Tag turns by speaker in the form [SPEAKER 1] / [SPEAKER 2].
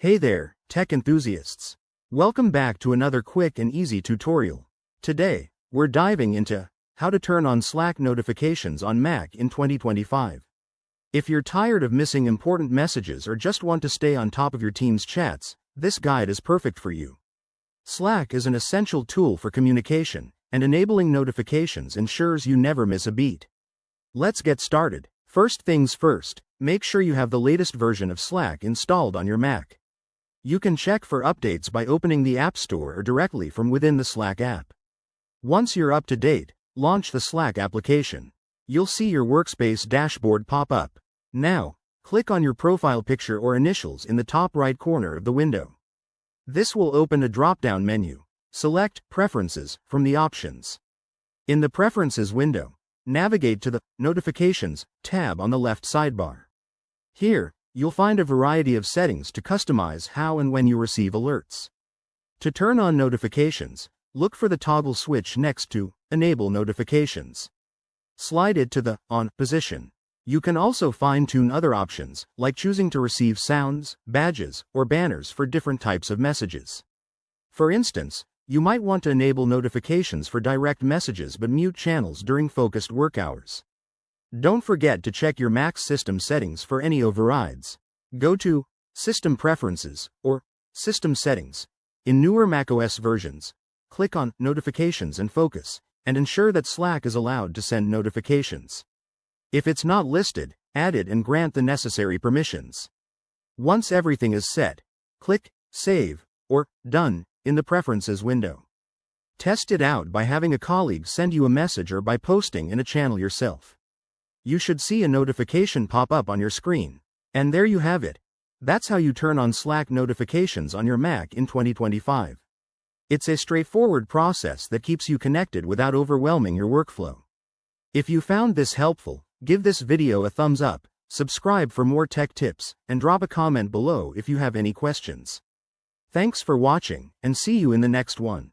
[SPEAKER 1] Hey there, tech enthusiasts. Welcome back to another quick and easy tutorial. Today, we're diving into how to turn on Slack notifications on Mac in 2025. If you're tired of missing important messages or just want to stay on top of your team's chats, this guide is perfect for you. Slack is an essential tool for communication, and enabling notifications ensures you never miss a beat. Let's get started. First things first, make sure you have the latest version of Slack installed on your Mac. You can check for updates by opening the App Store or directly from within the Slack app. Once you're up to date, launch the Slack application. You'll see your workspace dashboard pop up. Now, click on your profile picture or initials in the top right corner of the window. This will open a drop-down menu. Select Preferences from the options. In the Preferences window, navigate to the Notifications tab on the left sidebar. Here, you'll find a variety of settings to customize how and when you receive alerts. To turn on notifications, look for the toggle switch next to Enable Notifications. Slide it to the On position. You can also fine-tune other options, like choosing to receive sounds, badges, or banners for different types of messages. For instance, you might want to enable notifications for direct messages but mute channels during focused work hours. Don't forget to check your Mac's system settings for any overrides. Go to System Preferences or System Settings. In newer macOS versions, click on Notifications and Focus, and ensure that Slack is allowed to send notifications. If it's not listed, add it and grant the necessary permissions. Once everything is set, click Save or Done in the Preferences window. Test it out by having a colleague send you a message or by posting in a channel yourself. You should see a notification pop up on your screen. And there you have it. That's how you turn on Slack notifications on your Mac in 2025. It's a straightforward process that keeps you connected without overwhelming your workflow. If you found this helpful, give this video a thumbs up, subscribe for more tech tips, and drop a comment below if you have any questions. Thanks for watching, and see you in the next one.